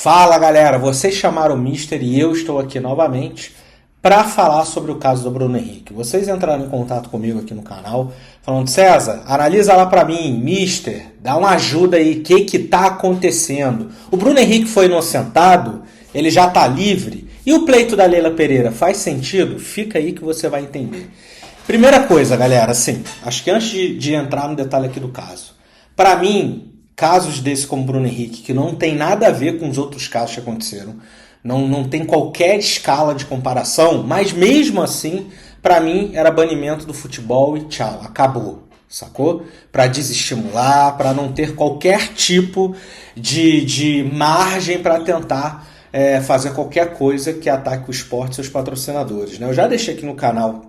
Fala galera, vocês chamaram o Mister e eu estou aqui novamente para falar sobre o caso do Bruno Henrique. Vocês entraram em contato comigo aqui no canal falando: César, analisa lá para mim, Mister, dá uma ajuda aí, o que tá acontecendo? O Bruno Henrique foi inocentado, ele já tá livre, e o pleito da Leila Pereira faz sentido? Fica aí que você vai entender. Primeira coisa, galera, assim, acho que antes de entrar no detalhe aqui do caso, para mim, casos desse como o Bruno Henrique, que não tem nada a ver com os outros casos que aconteceram, não tem qualquer escala de comparação, mas mesmo assim, para mim, era banimento do futebol e tchau, acabou, sacou? Para desestimular, para não ter qualquer tipo de margem para tentar fazer qualquer coisa que ataque o esporte e seus patrocinadores, né? Eu já deixei aqui no canal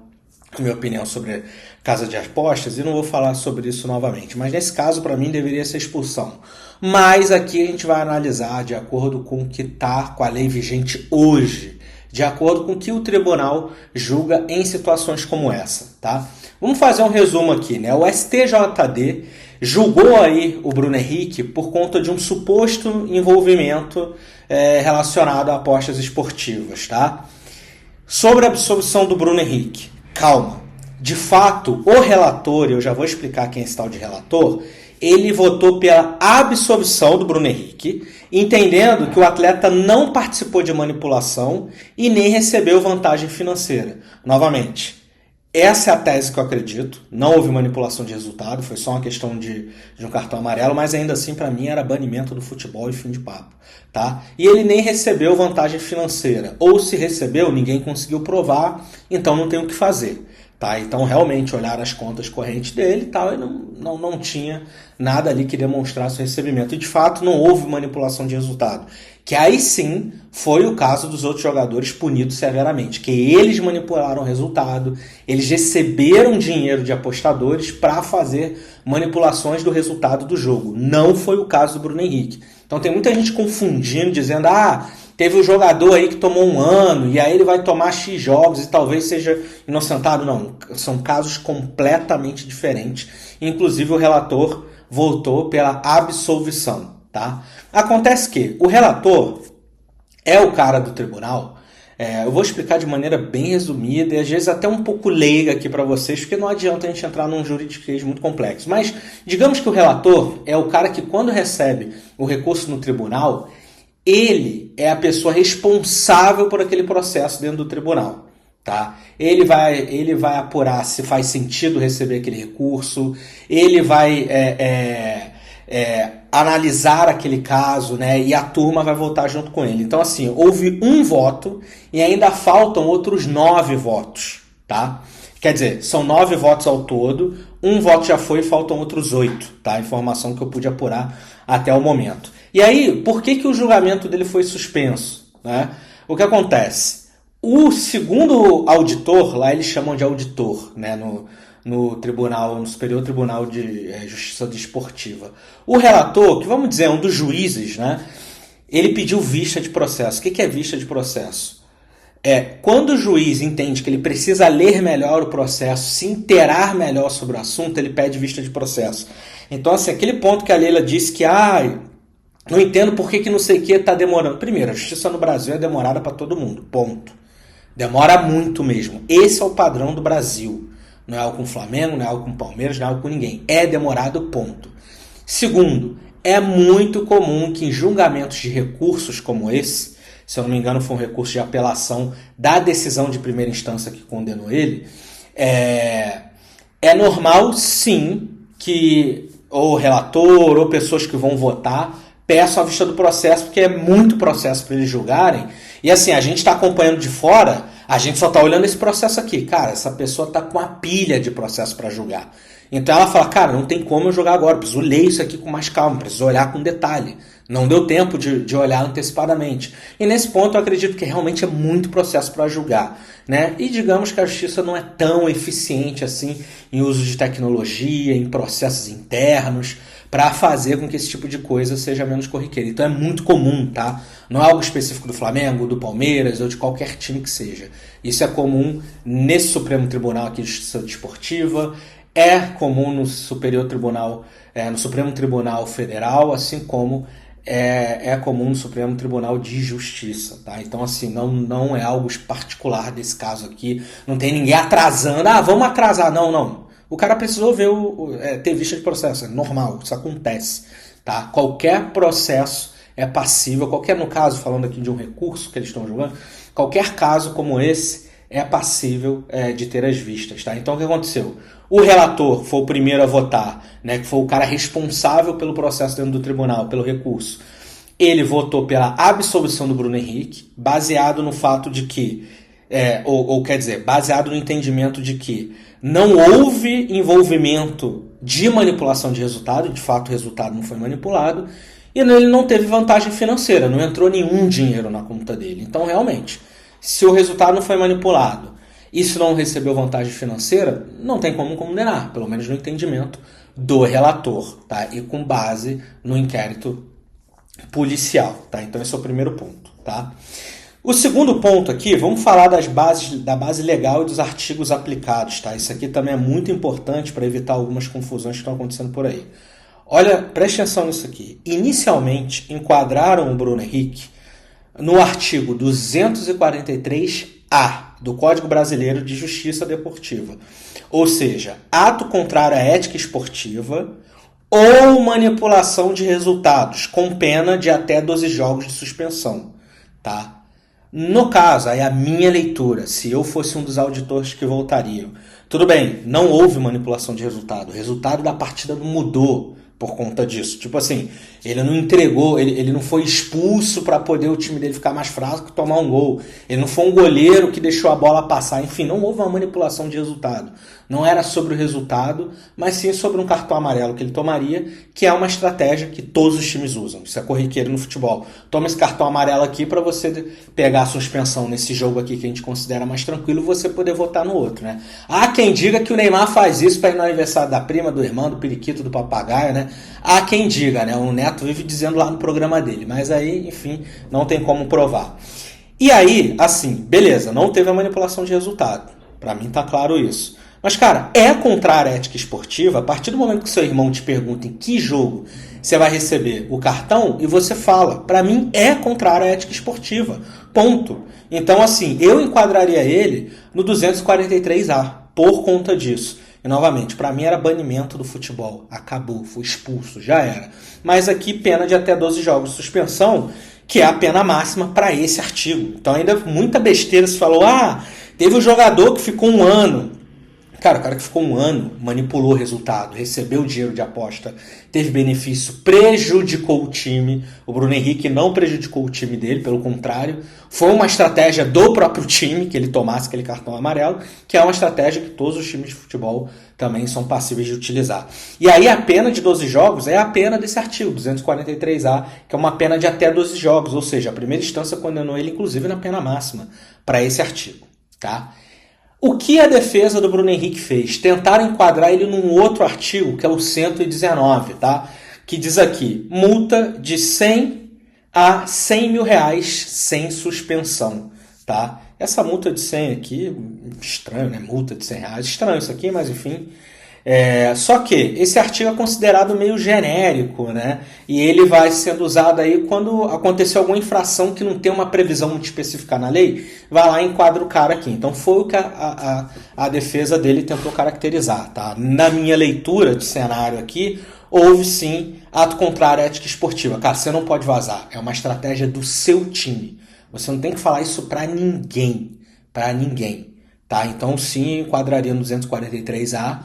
a minha opinião sobre casa de apostas e não vou falar sobre isso novamente, mas nesse caso para mim deveria ser expulsão. Mas aqui a gente vai analisar de acordo com o que está com a lei vigente hoje, de acordo com o que o tribunal julga em situações como essa, tá? Vamos fazer um resumo aqui, né? O STJD julgou aí o Bruno Henrique por conta de um suposto envolvimento relacionado a apostas esportivas, tá? Sobre a absolvição do Bruno Henrique. Calma, de fato, o relator, eu já vou explicar quem é esse tal de relator, ele votou pela absolvição do Bruno Henrique, entendendo que o atleta não participou de manipulação e nem recebeu vantagem financeira. Novamente, essa é a tese que eu acredito, não houve manipulação de resultado, foi só uma questão de um cartão amarelo, mas ainda assim para mim era banimento do futebol e fim de papo, tá? E ele nem recebeu vantagem financeira, ou se recebeu, ninguém conseguiu provar, então não tem o que fazer, tá? Então realmente olharam as contas correntes dele e tal, e não tinha nada ali que demonstrasse o recebimento, e de fato não houve manipulação de resultado, que aí sim foi o caso dos outros jogadores punidos severamente, que eles manipularam o resultado, eles receberam dinheiro de apostadores para fazer manipulações do resultado do jogo. Não foi o caso do Bruno Henrique. Então tem muita gente confundindo, dizendo: teve um jogador aí que tomou 1 ano e aí ele vai tomar X jogos e talvez seja inocentado. Não, são casos completamente diferentes. Inclusive o relator votou pela absolvição, tá? Acontece que o relator é o cara do tribunal. Eu vou explicar de maneira bem resumida e às vezes até um pouco leiga aqui para vocês, porque não adianta a gente entrar num juridiquês muito complexo. Mas digamos que o relator é o cara que, quando recebe o recurso no tribunal, ele é a pessoa responsável por aquele processo dentro do tribunal, tá? Ele vai apurar se faz sentido receber aquele recurso, ele vai analisar aquele caso, né? E a turma vai votar junto com ele. Então, assim, houve um voto e ainda faltam outros 9 votos, tá? Quer dizer, são 9 votos ao todo, um voto já foi e faltam outros 8, tá? Informação que eu pude apurar até o momento. E aí, por que o julgamento dele foi suspenso, né? O que acontece? O segundo auditor, lá eles chamam de auditor, né? No tribunal, no Superior Tribunal de Justiça Desportiva. O relator, que vamos dizer, é um dos juízes, né? Ele pediu vista de processo. O que é vista de processo? Quando o juiz entende que ele precisa ler melhor o processo, se inteirar melhor sobre o assunto, ele pede vista de processo. Então, assim, aquele ponto que a Leila disse que, não entendo por que não sei o que está demorando. Primeiro, a justiça no Brasil é demorada para todo mundo, ponto. Demora muito mesmo. Esse é o padrão do Brasil. Não é algo com o Flamengo, não é algo com o Palmeiras, não é algo com ninguém. É demorado, ponto. Segundo, é muito comum que em julgamentos de recursos como esse, se eu não me engano foi um recurso de apelação da decisão de primeira instância que condenou ele, é normal sim que ou relator ou pessoas que vão votar peçam a vista do processo, porque é muito processo para eles julgarem. E assim, a gente está acompanhando de fora, a gente só está olhando esse processo aqui. Cara, essa pessoa está com uma pilha de processo para julgar. Então ela fala: cara, não tem como eu jogar agora, preciso ler isso aqui com mais calma, preciso olhar com detalhe. Não deu tempo de olhar antecipadamente. E nesse ponto eu acredito que realmente é muito processo para julgar, né? E digamos que a justiça não é tão eficiente assim em uso de tecnologia, em processos internos, para fazer com que esse tipo de coisa seja menos corriqueira. Então é muito comum, tá? Não é algo específico do Flamengo, do Palmeiras ou de qualquer time que seja. Isso é comum nesse Supremo Tribunal aqui de Justiça Desportiva, é comum no Superior Tribunal, no Supremo Tribunal Federal, assim como é comum no Supremo Tribunal de Justiça, tá? Então, assim, não é algo particular desse caso aqui. Não tem ninguém atrasando. Vamos atrasar. Não. O cara precisou ver ter vista de processo. É normal, isso acontece, tá? Qualquer processo é passível. No caso, falando aqui de um recurso que eles estão julgando, qualquer caso como esse é passível de ter as vistas, tá? Então, o que aconteceu? O relator foi o primeiro a votar, né, que foi o cara responsável pelo processo dentro do tribunal, pelo recurso. Ele votou pela absolvição do Bruno Henrique, baseado no fato de que, baseado no entendimento de que não houve envolvimento de manipulação de resultado, de fato o resultado não foi manipulado, e ele não teve vantagem financeira, não entrou nenhum dinheiro na conta dele. Então, realmente, se o resultado não foi manipulado, e se não recebeu vantagem financeira, não tem como condenar, pelo menos no entendimento do relator, tá? E com base no inquérito policial, tá? Então esse é o primeiro ponto, tá? O segundo ponto aqui, vamos falar da base legal e dos artigos aplicados, tá? Isso aqui também é muito importante para evitar algumas confusões que estão acontecendo por aí. Olha, preste atenção nisso aqui. Inicialmente, enquadraram o Bruno Henrique no artigo 243-A do Código Brasileiro de Justiça Deportiva. Ou seja, ato contrário à ética esportiva ou manipulação de resultados, com pena de até 12 jogos de suspensão. Tá? No caso, aí a minha leitura, se eu fosse um dos auditores que voltariam, tudo bem, não houve manipulação de resultado, o resultado da partida não mudou por conta disso. Tipo assim, ele não entregou, ele não foi expulso para poder o time dele ficar mais fraco e tomar um gol. Ele não foi um goleiro que deixou a bola passar. Enfim, não houve uma manipulação de resultado. Não era sobre o resultado, mas sim sobre um cartão amarelo que ele tomaria, que é uma estratégia que todos os times usam. Isso é corriqueiro no futebol. Toma esse cartão amarelo aqui para você pegar a suspensão nesse jogo aqui que a gente considera mais tranquilo e você poder votar no outro, né? Há quem diga que o Neymar faz isso para ir no aniversário da prima, do irmão, do periquito, do papagaio, né? Há quem diga, né? O Neto vive dizendo lá no programa dele. Mas aí, enfim, não tem como provar. E aí, assim, beleza, não teve a manipulação de resultado. Pra mim tá claro isso. Mas, cara, é contrária à ética esportiva a partir do momento que seu irmão te pergunta em que jogo você vai receber o cartão e você fala. Pra mim é contrária à ética esportiva. Ponto. Então, assim, eu enquadraria ele no 243A por conta disso. E, novamente, para mim era banimento do futebol. Acabou, foi expulso, já era. Mas aqui, pena de até 12 jogos de suspensão, que é a pena máxima para esse artigo. Então, ainda muita besteira se falou, teve um jogador que ficou 1 ano. Cara, o cara que ficou 1 ano manipulou o resultado, recebeu dinheiro de aposta, teve benefício, prejudicou o time. O Bruno Henrique não prejudicou o time dele, pelo contrário. Foi uma estratégia do próprio time que ele tomasse aquele cartão amarelo, que é uma estratégia que todos os times de futebol também são passíveis de utilizar. E aí a pena de 12 jogos é a pena desse artigo, 243A, que é uma pena de até 12 jogos, ou seja, a primeira instância condenou ele inclusive na pena máxima para esse artigo, tá? O que a defesa do Bruno Henrique fez? Tentaram enquadrar ele num outro artigo, que é o 119, tá? Que diz aqui, multa de 100 a 100 mil reais sem suspensão, tá? Essa multa de 100 aqui, estranho, né? Multa de 100 reais, estranho isso aqui, mas enfim. Só que esse artigo é considerado meio genérico, né? E ele vai sendo usado aí quando acontecer alguma infração que não tem uma previsão muito específica na lei, vai lá e enquadra o cara aqui. Então foi o que a defesa dele tentou caracterizar, tá? Na minha leitura de cenário aqui, houve sim ato contrário à ética esportiva. Cara, você não pode vazar, é uma estratégia do seu time. Você não tem que falar isso pra ninguém, tá? Então sim, enquadraria no 243A,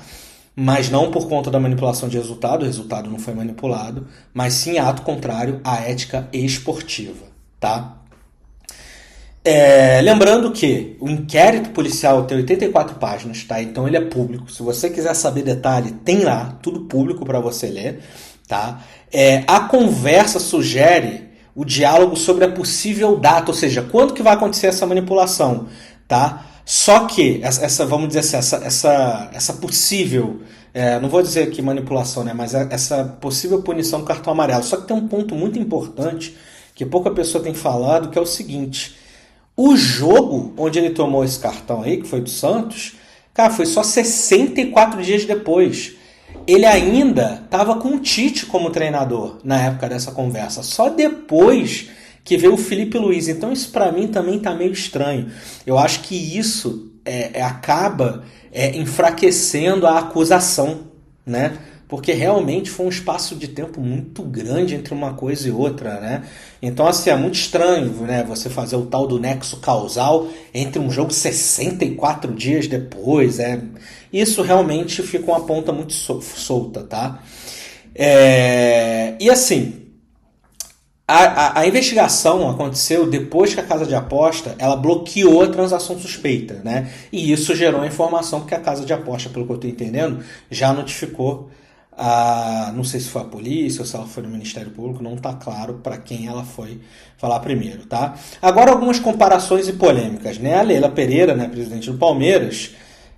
mas não por conta da manipulação de resultado, o resultado não foi manipulado, mas sim ato contrário à ética esportiva, tá? Lembrando que o inquérito policial tem 84 páginas, tá? Então ele é público. Se você quiser saber detalhe, tem lá, tudo público para você ler, tá? A conversa sugere o diálogo sobre a possível data, ou seja, quando que vai acontecer essa manipulação, tá? Só que, vamos dizer assim, essa possível, não vou dizer aqui manipulação, né, mas essa possível punição do cartão amarelo. Só que tem um ponto muito importante que pouca pessoa tem falado, que é o seguinte: o jogo onde ele tomou esse cartão aí, que foi do Santos, cara, foi só 64 dias depois. ele ainda estava com o Tite como treinador na época dessa conversa. Só depois que veio o Felipe Luiz. Então isso para mim também tá meio estranho. Eu acho que isso acaba enfraquecendo a acusação, né? Porque realmente foi um espaço de tempo muito grande entre uma coisa e outra, né? Então, assim, é muito estranho, né, você fazer o tal do nexo causal entre um jogo 64 dias depois, Isso realmente fica uma ponta muito solta, tá? E assim, a investigação aconteceu depois que a casa de aposta ela bloqueou a transação suspeita, né? E isso gerou a informação porque a casa de aposta, pelo que eu estou entendendo, já notificou não sei se foi a polícia ou se ela foi no Ministério Público, não está claro para quem ela foi falar primeiro, tá? Agora algumas comparações e polêmicas, né? A Leila Pereira, né, presidente do Palmeiras,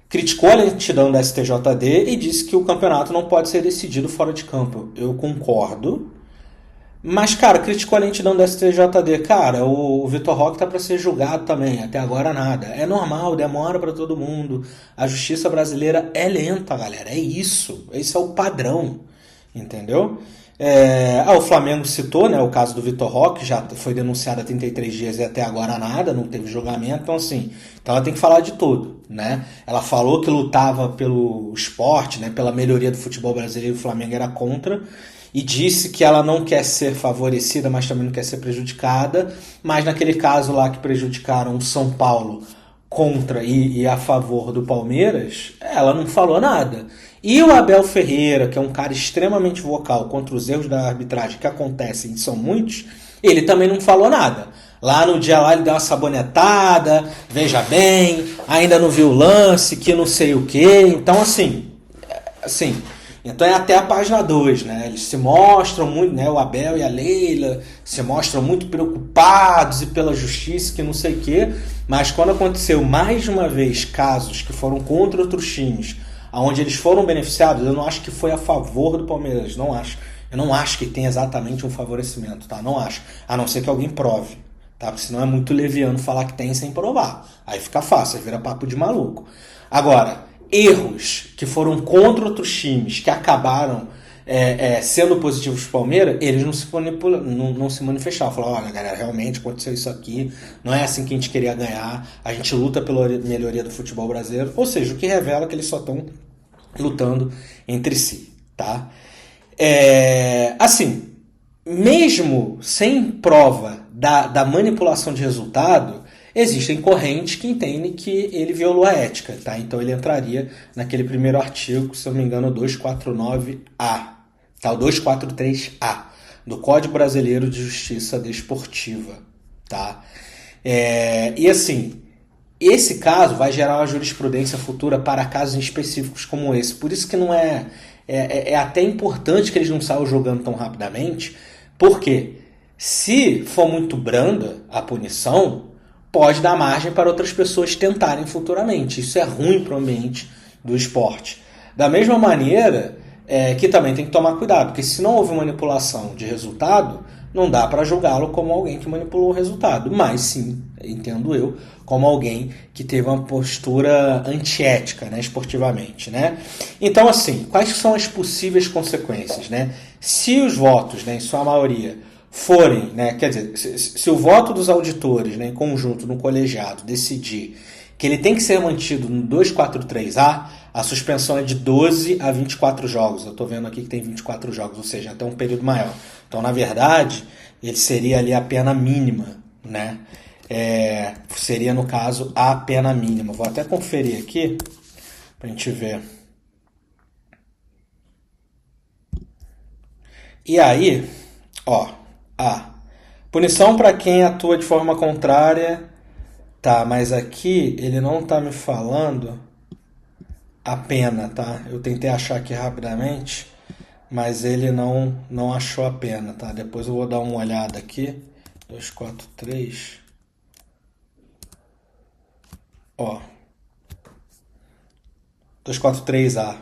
criticou a lentidão da STJD e disse que o campeonato não pode ser decidido fora de campo. Eu concordo. Mas, cara, criticou a lentidão da STJD. Cara, o Vitor Roque tá para ser julgado também. Até agora nada. É normal, demora para todo mundo. A justiça brasileira é lenta, galera. É isso. Esse é o padrão. Entendeu? O Flamengo citou, né, o caso do Vitor Roque, já foi denunciado há 33 dias e até agora nada, não teve julgamento. Então, assim, ela tem que falar de tudo, né? Ela falou que lutava pelo esporte, né, pela melhoria do futebol brasileiro e o Flamengo era contra. E disse que ela não quer ser favorecida, mas também não quer ser prejudicada. Mas naquele caso lá que prejudicaram o São Paulo contra e a favor do Palmeiras, ela não falou nada. E o Abel Ferreira, que é um cara extremamente vocal contra os erros da arbitragem que acontecem, e são muitos, ele também não falou nada. Lá no dia lá ele deu uma sabonetada, veja bem, ainda não viu o lance, que não sei o que. Então assim... Então é até a página 2, né? Eles se mostram muito, né? O Abel e a Leila se mostram muito preocupados e pela justiça, que não sei o quê. Mas quando aconteceu mais uma vez casos que foram contra outros times, onde eles foram beneficiados, eu não acho que foi a favor do Palmeiras, não acho. Eu não acho que tem exatamente um favorecimento, tá? Não acho. A não ser que alguém prove, tá? Porque senão é muito leviano falar que tem sem provar. Aí fica fácil, aí vira papo de maluco. Agora, erros que foram contra outros times, que acabaram sendo positivos para o Palmeiras, eles não se manifestaram. Falaram, olha, galera, realmente aconteceu isso aqui, não é assim que a gente queria ganhar, a gente luta pela melhoria do futebol brasileiro. Ou seja, o que revela que eles só estão lutando entre si, tá? Assim, mesmo sem prova da manipulação de resultado, existem correntes que entendem que ele violou a ética, tá? Então ele entraria naquele primeiro artigo, se eu não me engano, 249A, tá? O 243A, do Código Brasileiro de Justiça Desportiva, tá? E assim, esse caso vai gerar uma jurisprudência futura para casos específicos como esse. Por isso que não é até importante que eles não saiam jogando tão rapidamente, porque se for muito branda a punição, pode dar margem para outras pessoas tentarem futuramente. Isso é ruim para o ambiente do esporte. Da mesma maneira que também tem que tomar cuidado, porque se não houve manipulação de resultado, não dá para julgá-lo como alguém que manipulou o resultado, mas sim, entendo eu, como alguém que teve uma postura antiética, né, esportivamente, né? Então, assim, quais são as possíveis consequências, né? Se os votos, né, em sua maioria, forem, né, quer dizer, se o voto dos auditores, né, em conjunto no colegiado decidir que ele tem que ser mantido no 243A, a suspensão é de 12 a 24 jogos. Eu estou vendo aqui que tem 24 jogos, ou seja, até um período maior. Então, na verdade, ele seria ali a pena mínima, né? Seria, no caso, a pena mínima. Vou até conferir aqui para a gente ver. E aí, ó, a punição para quem atua de forma contrária, tá, mas aqui ele não tá me falando a pena, tá? Eu tentei achar aqui rapidamente, mas ele não achou a pena, tá? Depois eu vou dar uma olhada aqui. 243. Ó. 243A.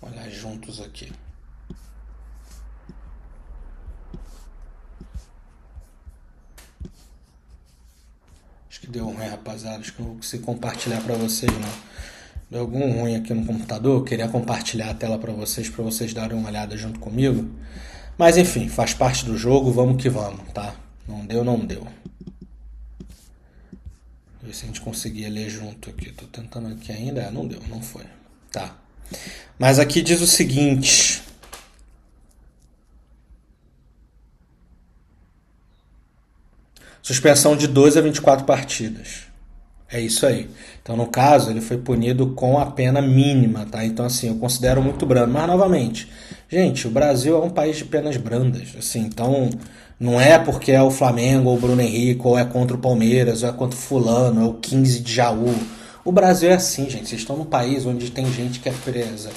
Olhar juntos aqui. Acho que deu ruim, rapaziada. Acho que não vou conseguir compartilhar pra vocês, não. Deu algum ruim aqui no computador. Eu queria compartilhar a tela pra vocês darem uma olhada junto comigo. Mas enfim, faz parte do jogo, vamos que vamos, tá? Não deu, não deu. Ver se a gente conseguia ler junto aqui. Tô tentando aqui ainda. Não deu, não foi. Tá. Mas aqui diz o seguinte. Suspensão de 12 a 24 partidas. É isso aí. Então, no caso, ele foi punido com a pena mínima, tá? Então, assim, eu considero muito brando. Mas, novamente, gente, o Brasil é um país de penas brandas, assim. Então, não é porque é o Flamengo, ou o Bruno Henrique, ou é contra o Palmeiras, ou é contra o fulano, é o 15 de Jaú. O Brasil é assim, gente. Vocês estão num país onde tem gente que é presa,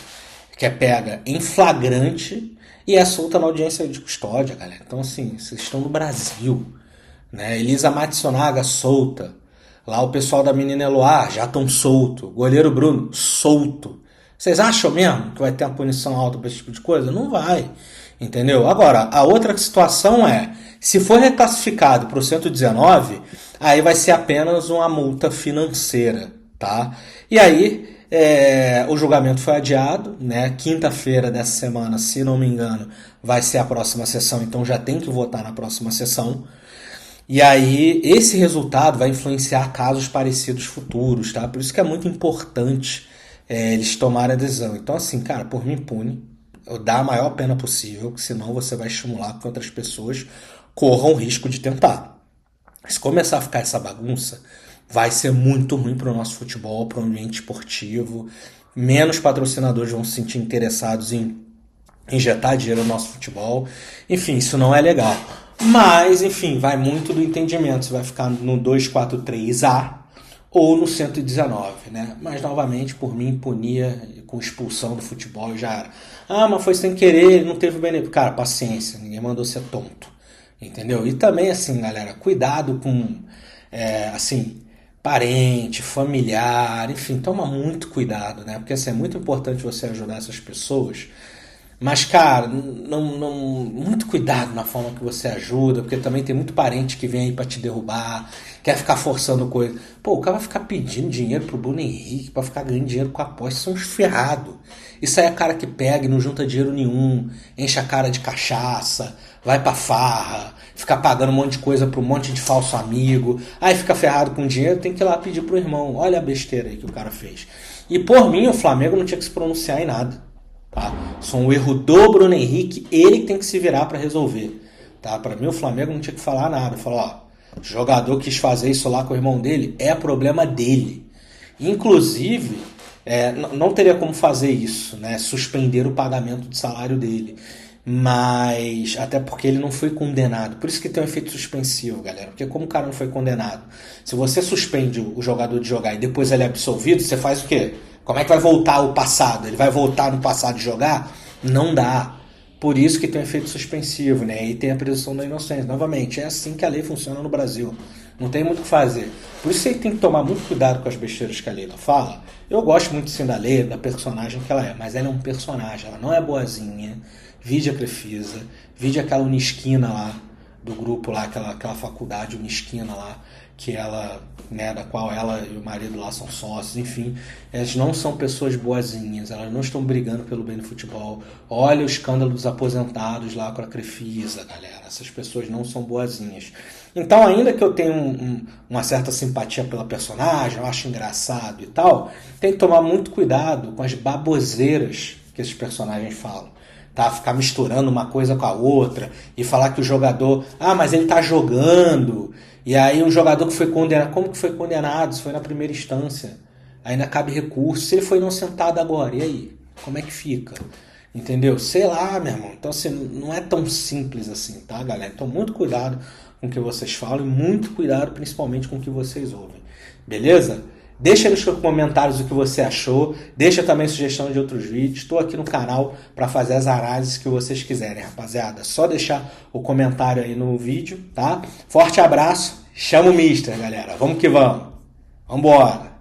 que é pega em flagrante e é solta na audiência de custódia, galera. Então, assim, vocês estão no Brasil, né? Elisa Matsunaga solta. Lá o pessoal da Menina Eloá já estão solto. Goleiro Bruno, solto. Vocês acham mesmo que vai ter uma punição alta para esse tipo de coisa? Não vai. Entendeu? Agora, a outra situação é, se for reclassificado para o 119, aí vai ser apenas uma multa financeira, tá? E aí, o julgamento foi adiado, né? Quinta-feira dessa semana, se não me engano, vai ser a próxima sessão, então já tem que votar na próxima sessão. E aí, esse resultado vai influenciar casos parecidos futuros, tá? Por isso que é muito importante eles tomarem adesão. Então, assim, cara, por mim, pune. Dá a maior pena possível, senão você vai estimular que outras pessoas corram o risco de tentar. Se começar a ficar essa bagunça, vai ser muito ruim para o nosso futebol, para o ambiente esportivo. Menos patrocinadores vão se sentir interessados em injetar dinheiro no nosso futebol. Enfim, isso não é legal. Mas, enfim, vai muito do entendimento. Você vai ficar no 243A ou no 119, né? Mas, novamente, por mim, punia com expulsão do futebol já era. Ah, mas foi sem querer, ele não teve benefício. Cara, paciência, ninguém mandou ser tonto. Entendeu? E também, assim, galera, cuidado com, assim, parente, familiar, enfim, toma muito cuidado, né? Porque, assim, é muito importante você ajudar essas pessoas. Mas, cara, muito cuidado na forma que você ajuda, porque também tem muito parente que vem aí pra te derrubar, quer ficar forçando coisa. Pô, o cara vai ficar pedindo dinheiro pro Bruno Henrique pra ficar ganhando dinheiro com a aposta, são uns ferrados. Isso aí é cara que pega e não junta dinheiro nenhum, enche a cara de cachaça, vai pra farra, fica pagando um monte de coisa pra um monte de falso amigo, aí fica ferrado com dinheiro, tem que ir lá pedir pro irmão. Olha a besteira aí que o cara fez. E por mim, o Flamengo não tinha que se pronunciar em nada. Tá? Isso é um erro do Bruno Henrique, ele que tem que se virar para resolver. Tá? Para mim, o Flamengo não tinha que falar nada. Falar, ó, o jogador quis fazer isso lá com o irmão dele, é problema dele. Inclusive, não teria como fazer isso, né? Suspender o pagamento do salário dele. Mas, até porque ele não foi condenado. Por isso que tem um efeito suspensivo, galera. Porque como o cara não foi condenado, se você suspende o jogador de jogar e depois ele é absolvido, você faz o quê? Como é que vai voltar ao passado? Ele vai voltar no passado e jogar? Não dá. Por isso que tem um efeito suspensivo, né? E tem a presunção da inocência. Novamente, é assim que a lei funciona no Brasil. Não tem muito o que fazer. Por isso você tem que tomar muito cuidado com as besteiras que a Leila fala. Eu gosto muito sim da Leila, da personagem que ela é, mas ela é um personagem, ela não é boazinha. Vide a Crefisa, vide aquela Unisquina lá, do grupo lá, aquela faculdade Unisquina lá, que ela, né, da qual ela e o marido lá são sócios, enfim, elas não são pessoas boazinhas, elas não estão brigando pelo bem do futebol. Olha o escândalo dos aposentados lá com a Crefisa, galera, essas pessoas não são boazinhas. Então, ainda que eu tenha uma certa simpatia pela personagem, eu acho engraçado e tal, tem que tomar muito cuidado com as baboseiras que esses personagens falam. Tá? Ficar misturando uma coisa com a outra e falar que o jogador, mas ele tá jogando, e aí um jogador que foi condenado, como que foi condenado? Se foi na primeira instância, ainda cabe recurso, se ele foi inocentado agora, e aí? Como é que fica? Entendeu? Sei lá, meu irmão. Então, assim, não é tão simples assim, tá, galera? Então, muito cuidado com o que vocês falam e muito cuidado principalmente com o que vocês ouvem, beleza? Deixa nos comentários o que você achou. Deixa também sugestão de outros vídeos. Estou aqui no canal para fazer as análises que vocês quiserem, rapaziada. Só deixar o comentário aí no vídeo, tá? Forte abraço. Chama o Mister, galera. Vamos que vamos. Vambora.